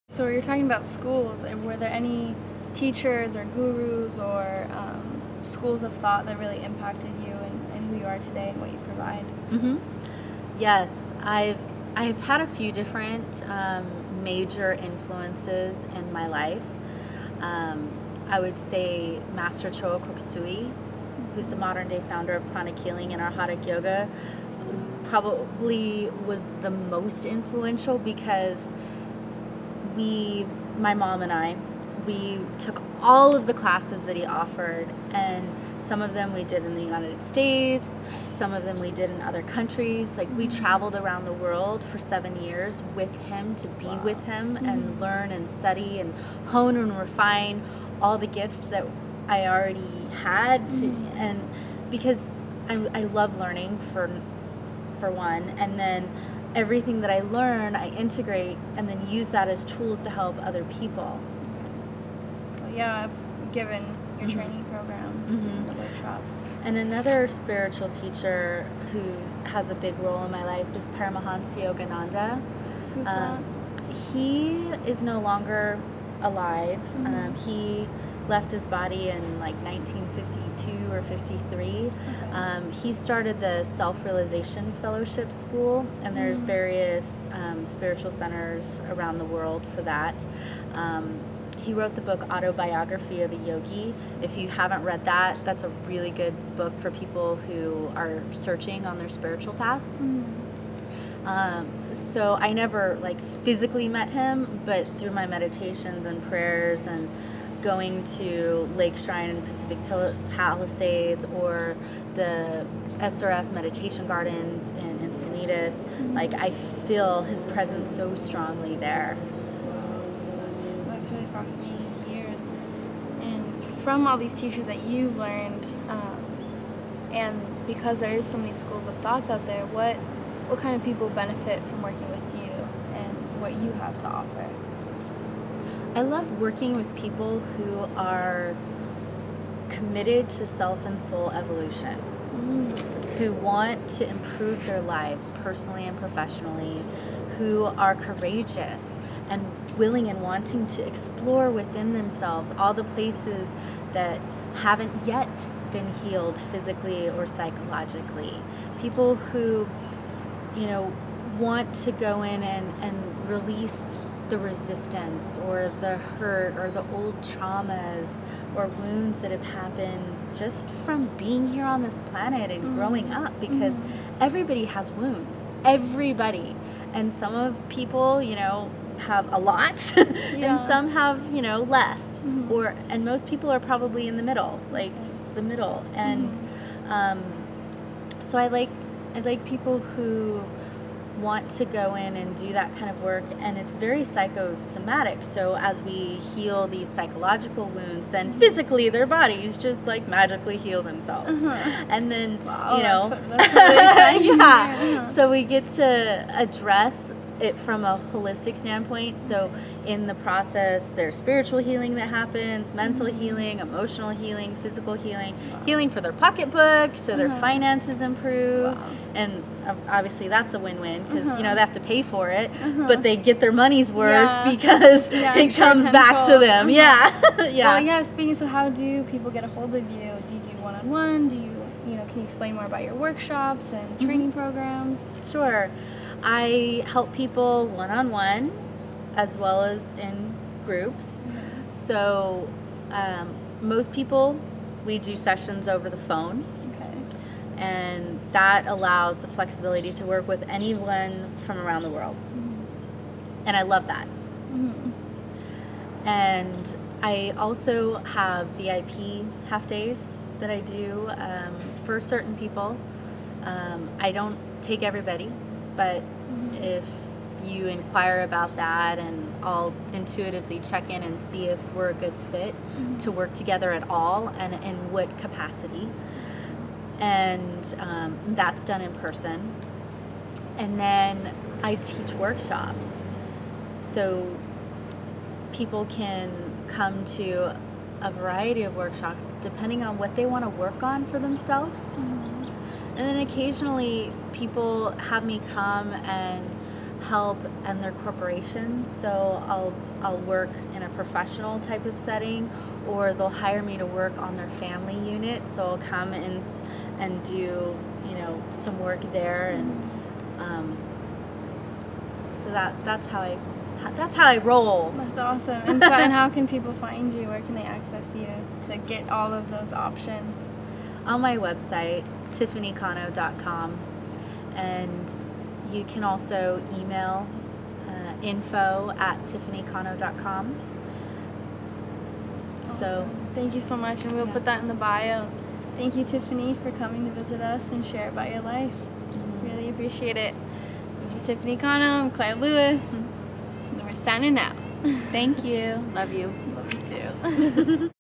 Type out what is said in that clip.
So you're talking about schools. Were there any teachers or gurus or schools of thought that really impacted you and who you are today and what you provide? Mm-hmm. Yes, I've had a few different major influences in my life. I would say Master Choa, who's the modern day founder of pranic healing and Arhatic yoga, probably was the most influential because my mom and I, we took all of the classes that he offered, and some of them we did in the United States, some of them we did in other countries. Like, we traveled around the world for 7 years with him, to be with him and learn and study and hone and refine all the gifts that I already had and because I love learning for one, and then everything that I learn I integrate and then use that as tools to help other people. Well, yeah, I've given your training program, the workshops. And another spiritual teacher who has a big role in my life is Paramahansa Yogananda. Who's that? He is no longer alive. He left his body in like 1952 or 53. He started the Self-Realization Fellowship School, and there's various spiritual centers around the world for that. He wrote the book Autobiography of a Yogi. If you haven't read that, that's a really good book for people who are searching on their spiritual path. So I never like physically met him, but through my meditations and prayers and going to Lake Shrine and Pacific Palisades or the SRF meditation gardens in Encinitas, like I feel his presence so strongly there. That's really fascinating to hear. And from all these teachers that you've learned, and because there is so many schools of thoughts out there, what kind of people benefit from working with you and what you have to offer? I love working with people who are committed to self and soul evolution, who want to improve their lives personally and professionally, who are courageous and willing and wanting to explore within themselves all the places that haven't yet been healed physically or psychologically. People who, want to go in and release the resistance or the hurt or the old traumas or wounds that have happened just from being here on this planet and growing up, because everybody has wounds, everybody. And some of people, have a lot and some have, less, and most people are probably in the middle, like the middle. And so I like people who want to go in and do that kind of work, and it's very psychosomatic. So as we heal these psychological wounds, then physically their bodies just like magically heal themselves. And then that's really exciting. So we get to address it from a holistic standpoint. So in the process, there's spiritual healing that happens, mental healing, emotional healing, physical healing, healing for their pocketbook so their finances improve. And obviously that's a win-win because they have to pay for it, but they get their money's worth because it comes back to them. Speaking, so how do people get a hold of you? Do you do one-on-one? Do you can you explain more about your workshops and training programs? Sure. I help people one-on-one as well as in groups. So most people, we do sessions over the phone. And that allows the flexibility to work with anyone from around the world. And I love that. And I also have VIP half days that I do for certain people. I don't take everybody, but if you inquire about that, and I'll intuitively check in and see if we're a good fit to work together at all and in what capacity. And that's done in person. And then I teach workshops, so people can come to a variety of workshops depending on what they want to work on for themselves. And then occasionally people have me come and help in their corporations. So I'll work in a professional type of setting, or they'll hire me to work on their family unit. So I'll come and do, you know, some work there, and so that's how I roll. That's awesome. And so, and how can people find you? Where can they access you to get all of those options? On my website, tiffanycano.com, and you can also email info@tiffanycano.com. Awesome. So thank you so much, and we'll put that in the bio. Thank you, Tiffany, for coming to visit us and share about your life. Really appreciate it. This is Tiffany Cano. I'm Claire Lewis. And we're signing out. thank you. Love you. Love you too.